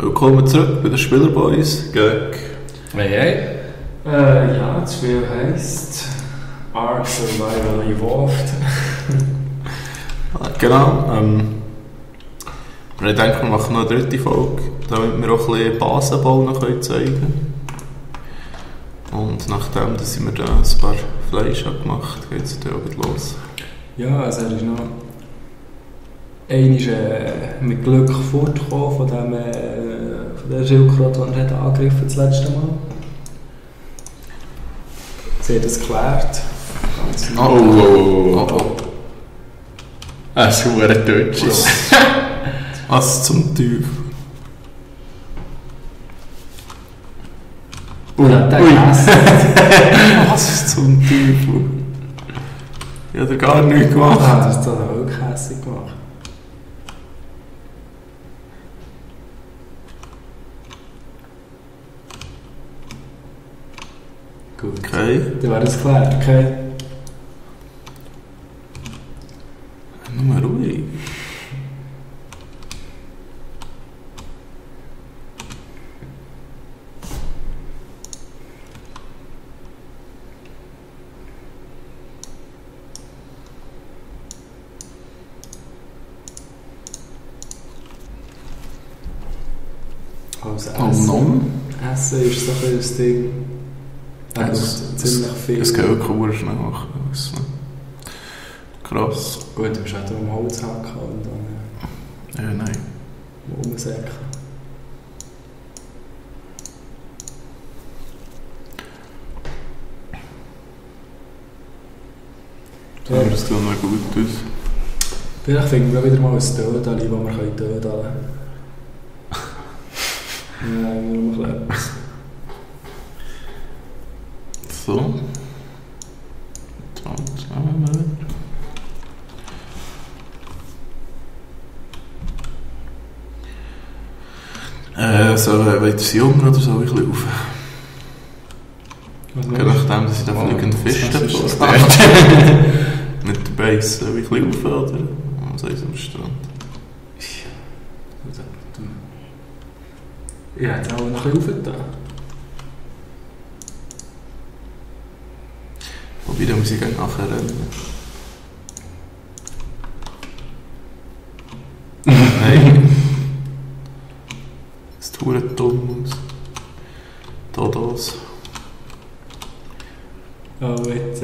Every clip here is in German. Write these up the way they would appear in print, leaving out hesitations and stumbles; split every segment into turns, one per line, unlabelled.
Willkommen zurück bei den SpilerBoyz. Gag.
Hey.
Ja, das Spiel heisst Ark Survival Evolved.
Genau. Wir denken, wir machen noch eine dritte Folge, damit wir auch ein bisschen Basenbau noch zeigen können. Und nachdem dass wir da ein paar Fleisch gemacht haben, geht es dann auch los.
Ja, also er ist noch einisch mit Glück fortgekommen von der Schiudchröt, die er hat angegriffen das letzte Mal. Sie hat es geklärt.
Oh.
Das ist ein Deutsch.
Was zum Teufel? Was zum Teufel? Ich habe gar nichts gemacht.
Das hat er wirklich hässlich gemacht. Gut.
Okay.
Dann wäre das geklärt, okay?
Nur ruhig.
Also
Essen
ist so ein das Ding. Ziemlich viel.
Das geht wirklich schnell machen. Krass.
Gut, du musst auch um Holz hacken und dann
Ja, nein.
umsäcken.
Ja, das sieht noch gut aus.
Vielleicht finden wir wieder mal ein Tödeli, das wir töten können. Ja, nur noch etwas.
So. Dann zusammen. Wollt ihr sie jung oder soll ich ein bisschen rauf? Je nachdem, dass ich da fliegend Fisch habe. Mit der Base soll ich ein bisschen rauf, oder? Was heißt am Strand?
Ja, jetzt auch noch ein bisschen rauf.
Wobei, da muss ich gleich nachher rennen. Nein. Das tut dumm aus. Todes-Dodos.
Oh, jetzt.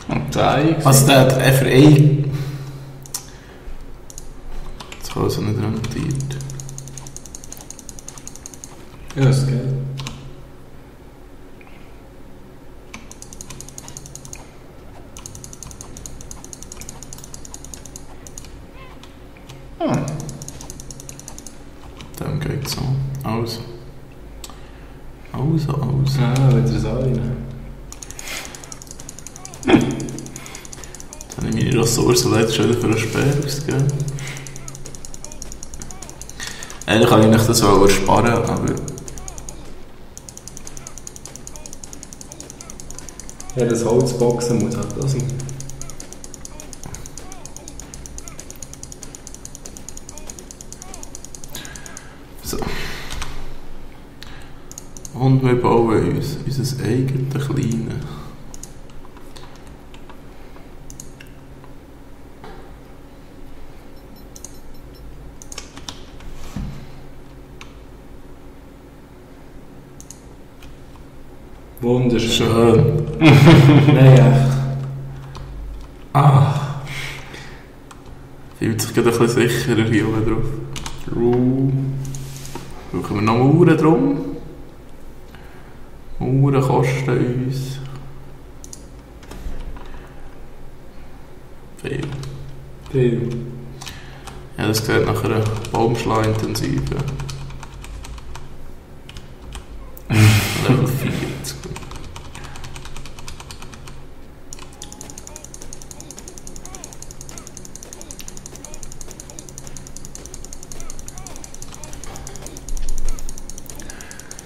Und zeige.
Also der hat einfach ein... Jetzt habe ich so nicht rentiert.
Ja, das geht.
Dann geht es so. Also.
Ah, wieder so rein.
Dann habe ich meine Ressourcen leider schon für einen Speer ausgegeben. Eigentlich kann ich das auch ersparen, aber...
Ja, das Holzboxen muss halt das sein.
So. Und wir bauen uns unser eigenes kleines.
Wunderschön.
Schön.
Nein, echt.
Fühlt sich gerade ein bisschen sicherer hier oben drauf. Brauchen wir noch Uhren drum? Uhren kosten uns viel. Ja, das sieht nach einer Baumschlag-intensive. Level 40.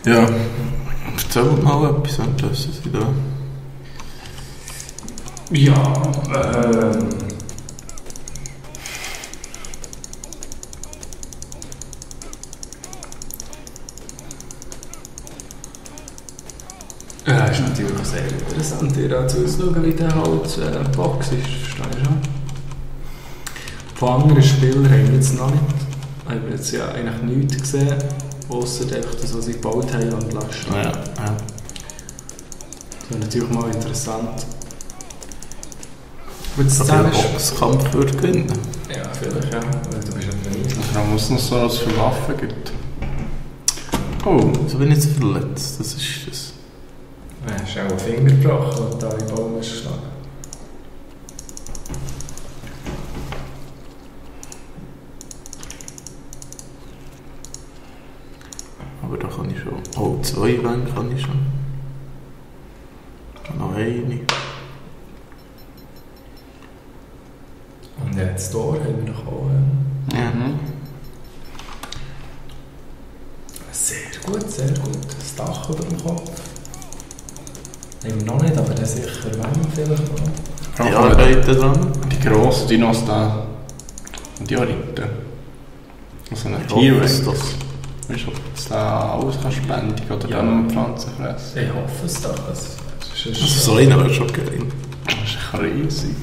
Ja, erzähl mal etwas, währenddessen sie da
Ja, ja, ist natürlich auch sehr interessant, dir anzuschauen, wie der halt Box ist, verstehst du schon? Von anderen Spielern haben wir jetzt noch nicht. Ich habe jetzt ja eigentlich nichts gesehen, ausser das, was sie gebaut haben und lassen.
Ja.
Das wäre natürlich mal interessant. Aber das
Dass der Boxkampf würde gewinnen.
Ja, vielleicht ja, weil du bist ja nicht.
Da muss es noch so was für Waffen gibt.
Oh, so bin ich jetzt verletzt. Das ist das.
Ja, hast auch einen Finger gebrochen, und da in den Baum ist geschlagen.
Aber da kann ich schon. Oh, 2 Wände kann ich schon. Noch eine.
Und jetzt hier haben wir noch auch.
Ja.
Sehr gut, sehr gut. Das Dach über dem Kopf. Haben wir noch nicht, aber der sicher wime vielleicht noch.
Die arbeiten dran.
Die grossen Dinos da. Und die dritte. Also ein T-Rex. Weißt du, ob du da alles kannst bändigen oder
Ja.
dann nur Pflanzen fressen?
Ich hoffe es doch. Das ist
Also so einer wäre schon geil.
Das ist riesig.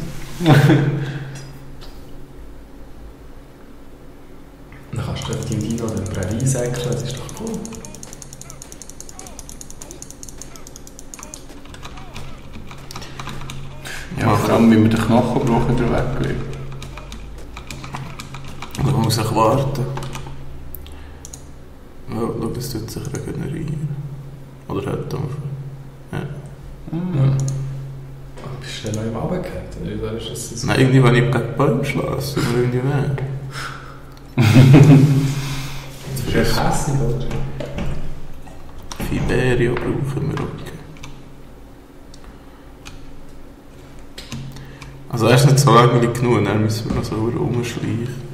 Dann kannst du die Dino in der Prärie säckeln, das ist doch cool.
Ja, vor allem, wie man den Knochenbruch wieder weglegt.
Und dann muss ich warten. Ja, schau, es tut sich regenerieren. Oder hat er. Ja.
Ja. Bist du dann noch im Abendgehört? Oder ist das
Nein, irgendwie, wenn ich gegen Bäume schlage, tut mir irgendwie weh.
Das ist echt hässlich, oder?
Fiberio brauchen wir auch. Also erst nicht so langweilig genug, dann müssen wir noch so rumschleichen.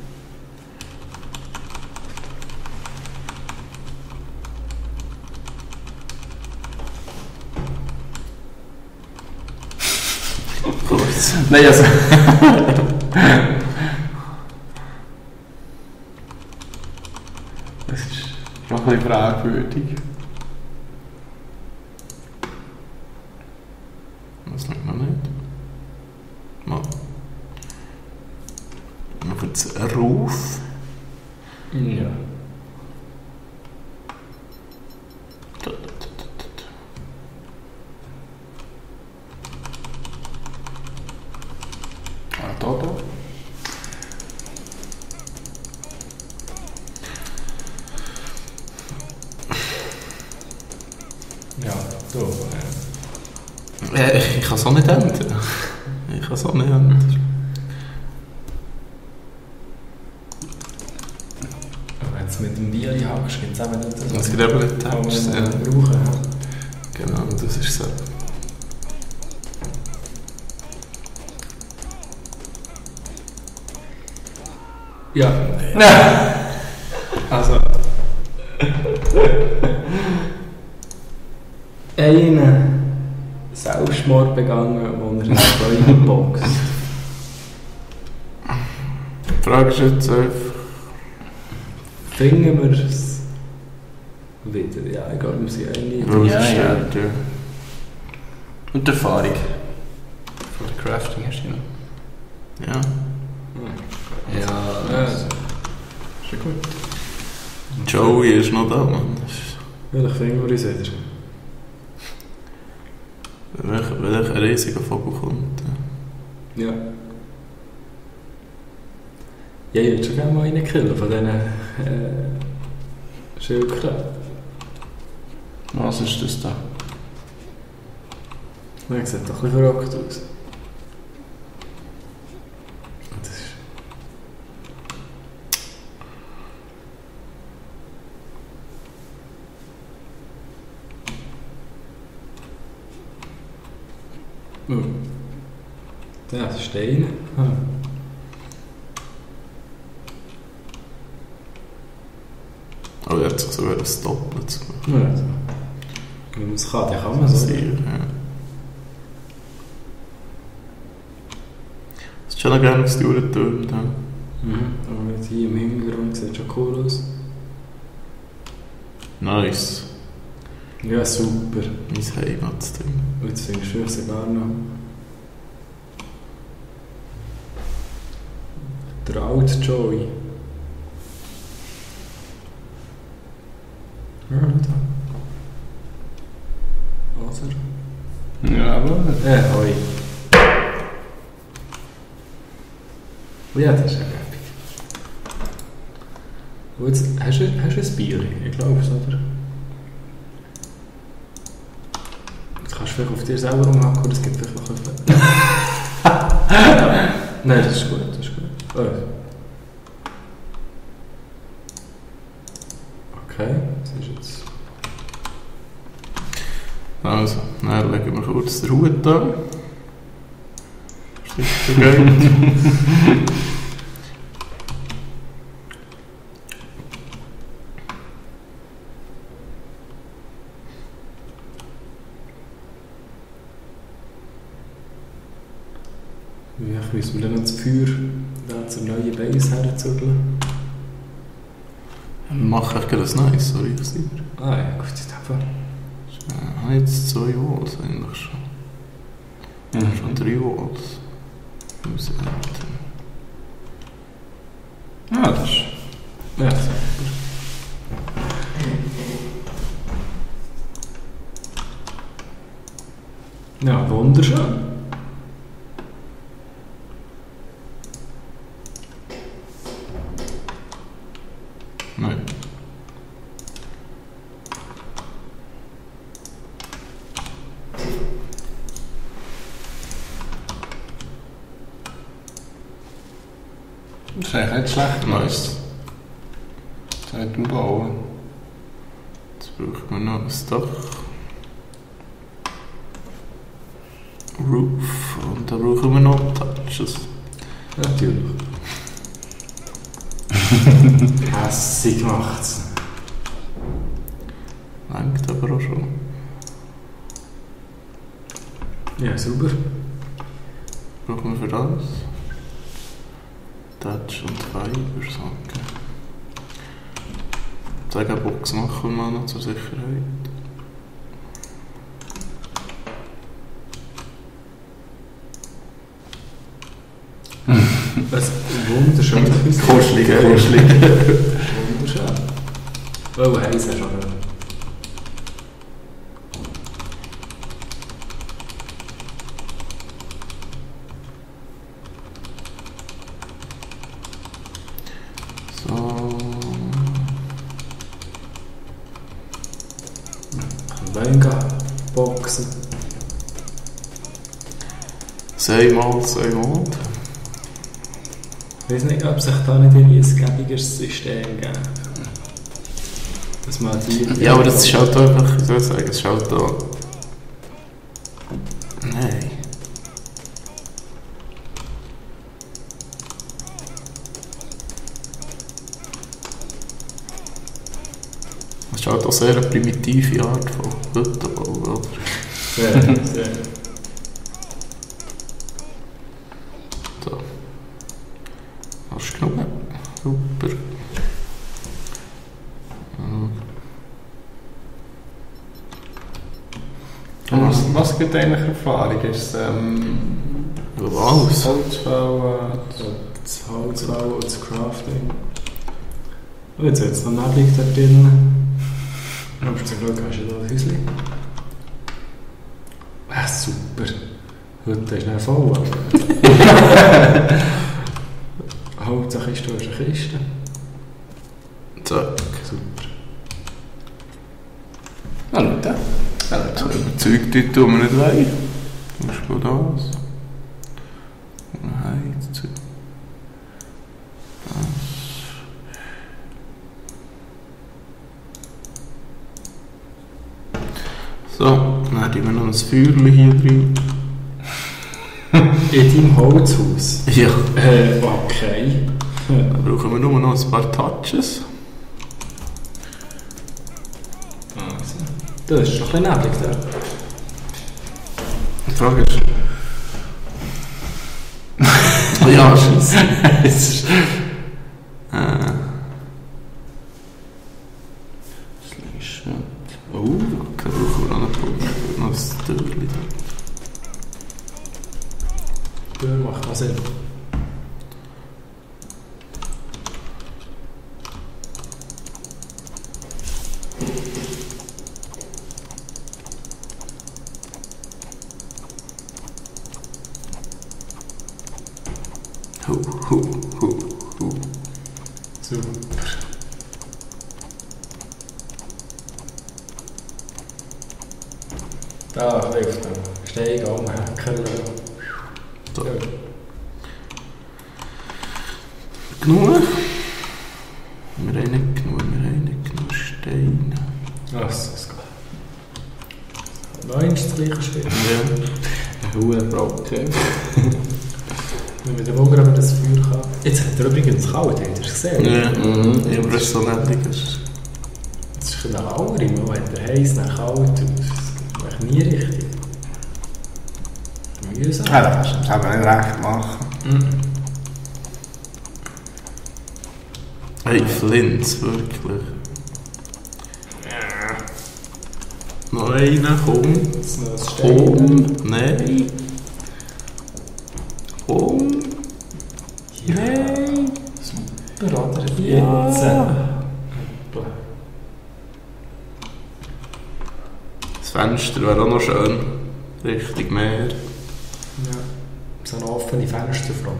Kurz.
Nein, also. Das ist schon ein bisschen fragwürdig.
Das liegt noch nicht. Mal. Noch jetzt ein Ruf.
Ja.
Dodo.
Ja, so.
Ich kann es auch nicht ändern. Ich kann es auch nicht ändern.
Aber wenn du mit dem Vieri hackst, gibt es eben nicht das,
Es gibt eben nicht
was
Tabs.
wir
Ja.
brauchen.
Genau, das ist so.
Ja. Also. Einen Selbstmord begangen, wo er in den Bäumen boxt.
Die Frage ist jetzt einfach.
Finden wir es wieder? Ja, egal, wir sind einig.
Weil es
Ja,
ist
ja.
ja.
Und die Erfahrung. Von der Crafting hast du noch.
Ja.
Ja, ist ja gut.
Joey ist noch da, Mann.
Vielleicht finden wir uns wieder.
Welcher riesiger Vogel kommt.
Ja. Ja, ich würde schon gerne mal einen killen von diesen Schildkröten.
Was ist das da?
Man sieht doch ein bisschen verrückt aus. Das ist... Ja, das ist Steine.
Aber er hat sich sogar das Doppelt gemacht.
Ja, also. Wenn man es kann, dann kann man es.
Sehr, ja. ist schon noch gerne aufs Türentürm da.
Aber jetzt hier im Hintergrund sieht schon cool aus.
Nice.
Ja, super.
Mein Heimatsding.
Und jetzt findest du sogar noch. Der alte Joey. Ja, da. Oder?
Ja, aber...
Hoi. Ja, das ist ja gäbig. Und jetzt, hast du ein Bier? Ich glaube es, oder? Jetzt kannst du vielleicht auf dir selber rumhacken, oder es gibt vielleicht noch etwas. Nein, das ist gut, das ist gut. Oh. Okay, das ist jetzt...
Also, dann legen wir kurz den Hut an. Sicher geht.
Ja, müssen wir dann noch das Feuer da zur neuen Base herzügeln?
Wir machen echt ganz nice, so riech sie.
Ah ja, gut, in dem Fall.
Jetzt 2 Volts eigentlich schon. Schon 3 Volts.
Ja, das ist...
Ja, super. Ja, wunderschön.
Nein.
Das ist eigentlich nicht schlecht.
Nice.
Zeit bauen.
Jetzt braucht man noch ein Dach. Roof. Und da brauchen wir noch Touches.
Natürlich. Hässig macht's.
Langt aber auch schon.
Ja, super.
Brauchen wir für das? Touch und Fiber, Sachen. Zeigebox machen wir mal noch zur Sicherheit.
Was wunderschön.
Kuschelig, kuschelig.
Wunderschön. Oh, heiß hast du auch.
So.
Boumboxe.
Zweimal.
Ich weiß nicht, ob sich da nicht irgendwie ein gäbiges System gibt. Dass man die...
Ja, aber das ist halt einfach, wie soll ich sagen, es ist halt da... Nein. Das ist halt auch sehr eine primitive Art von Hüttenbau, oder?
Sehr, sehr.
So. Hast du genug? Super.
Was gibt eigentlich Erfahrung? Ist es
Was?
Holzbau?
Das Holzbau und das Crafting. Und jetzt hat es noch neblig da drin. Aber zum Glück hast du ja da ein Häuschen. Ah, super. Heute ist nicht voll. Hauptsache ist, du hast eine Kiste.
Zack.
Super.
Ja, nicht da.
So überzeugt die tun wir nicht weich. Du musst gut das. Und Heiz. Das. So, dann haben wir noch ein Feuerchen hier drin.
In deinem Holzhaus?
Ja.
Okay.
Dann brauchen wir nur noch ein paar Touches.
Also. Das ist doch ein bisschen neblig da.
Die Frage ist... Ja, scheisse.
Oh,
okay, wir noch ein Türchen da.
Tür macht auch Sinn. Super. Da hilft er. Steig am Hacker.
Da. Genug? Wir haben nicht genug Steine.
Das geht. Noch eins das gleiche Spiel.
Ja.
ein hoher Brocken.
Wenn wir den Wogen aber das Feuer kann. Jetzt hat er übrigens kalt, habt ihr es gesehen?
Ja, aber es ist so nettig.
Das ist ein Lauer, immer wenn der heiß, dann kalt. Das ist nie richtig. Mühsam.
Ja, das kannst du aber nicht recht machen.
Hey, Flint, wirklich. Noch einer, komm. Komm, nein. Komm.
Nein. Super, oder?
Ja.
Jetzt.
Das Fenster wäre auch noch schön. Richtig Meer.
Ja. So eine offene Fensterfront.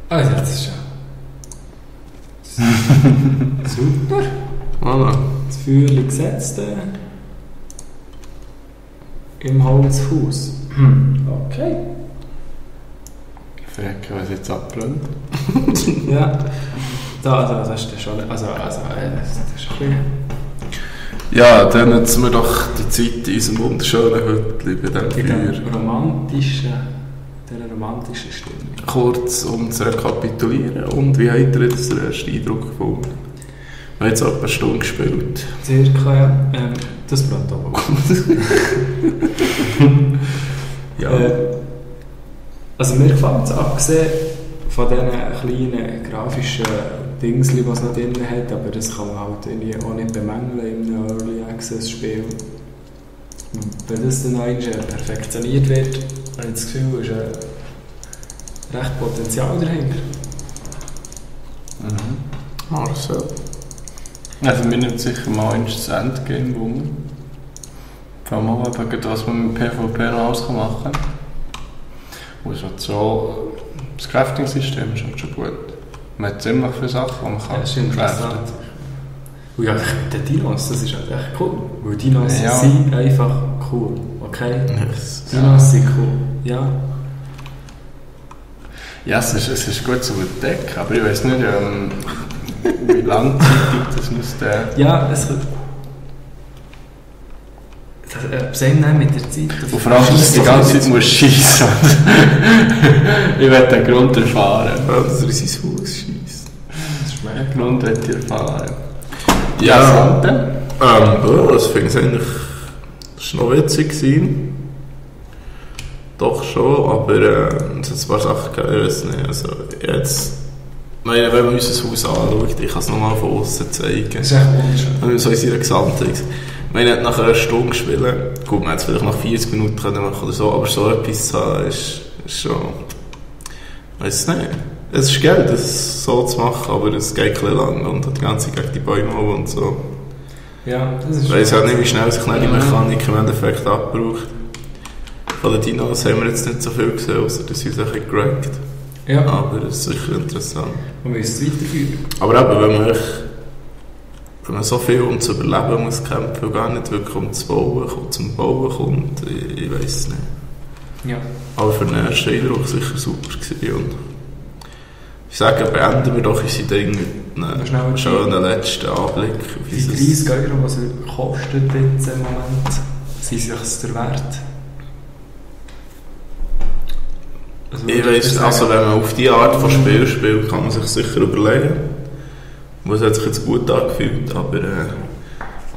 Also, das ist ja. Super.
Voilà.
Das Feuer gesetzt. Im Holzhaus. Okay.
Frage, was jetzt abbrennt.
Ja. Das ist das schon. Das ist ein bisschen.
Ja, dann nutzen wir doch die Zeit in unserem wunderschönen Hütchen bei diesem Feuer.
Dieser romantischen Stimmung.
Kurz, um zu rekapitulieren. Und wie habt ihr jetzt den ersten Eindruck gefunden? Wir haben jetzt etwa eine Stunde gespielt.
Circa, ja. Das brennt aber gut.
Ja.
Also mir gefällt es, abgesehen von diesen kleinen grafischen Dingsli, die es noch drin hat, aber das kann man halt irgendwie auch nicht bemängeln in einem Early Access Spiel. Wenn das dann einmal perfektioniert wird, habe ich das Gefühl, ist recht Potenzial dahinter.
Marcel.
Also wir nehmen sicher mal das Endgame wome. Vor allem auch eben, was man mit PvP noch machen kann. Und es hat so, das Crafting-System ist halt schon gut. Man hat ziemlich viele Sachen, die man kann craften.
Und ja, die Dinos, das ist halt echt cool. Weil Dinos
Ja.
sind einfach cool, okay?
Yes.
Dinos sind cool, ja.
Ja, es ist gut zu entdecken, aber ich weiß nicht, wie langzeitig das müsste.
Ja, es wird. Sehen mit der Zeit.
Und vor allem, dass du die ganze Zeit musst schiessen. Ich will den Grund erfahren.
Ja, dass er in sein Haus scheisst.
Den Grund will ich erfahren.
Ja, das finde ich eigentlich das war noch witzig gewesen. Doch schon, aber es hat ein paar Sachen gegeben, ich weiß nicht. Also jetzt, wenn man unser Haus anschaut, ich kann es nochmal von außen zeigen.
Das ist echt wunderschön.
So in seiner Gesamtheit. Wenn ich nach einer Stunde spielen, gut, man hätte es vielleicht nach 40 Minuten können machen oder so, aber so etwas zu haben, ist schon, ich weiß nicht. Es ist geil, das so zu machen, aber es geht ein bisschen lang und hat die ganze Zeit gegen die Bäume und so.
Ja, das ist
Ich weiss auch nicht, wie schnell sich die Mechanik im Endeffekt abbraucht. Von den Dinos haben wir jetzt nicht so viel gesehen, außer dass sie sich gerankt.
Ja,
Aber es ist sicher interessant.
man müsste es weiterführen.
Aber eben, wenn man so viel um zu überleben muss kämpfen und gar nicht wirklich zum Bauen kommt, ich weiss nicht.
Ja.
Aber für den ersten Eindruck sicher super gewesen. Und ich sage, beenden wir doch unser Ding mit einem schönen letzten Anblick auf
Die 30 €, die es kostet jetzt im Moment, sind sich der Wert. Also,
Ich weiss, also wenn man auf diese Art von Spiel spielt, kann man sich sicher überlegen. Es hat sich jetzt gut angefühlt, aber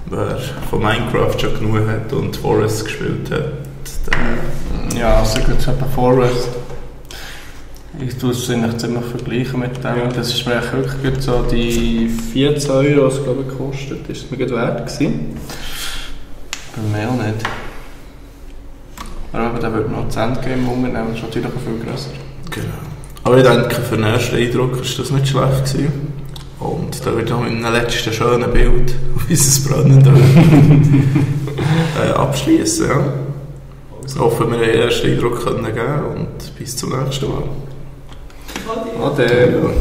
wer von Minecraft schon genug hat und Forest gespielt hat, der...
Ja, also gut, etwa Forerscht. Ich tue es eigentlich ziemlich vergleichen mit dem. Ja. Das ist mir wirklich gut so die 14 €, was es glaube ich gekostet, ist es mir gut wert gewesen. Bei mir auch nicht. Aber da würde noch 10 geben, nehmen, das ist natürlich auch viel grösser.
Genau. Aber ich denke, für den ersten Eindruck war das nicht schlecht gewesen. Und da wird auch mit einem letzten schönen Bild auf unser brennendes abschließen. Ja. Ich hoffe, wir haben den ersten Eindruck geben und bis zum nächsten Mal.
Ade.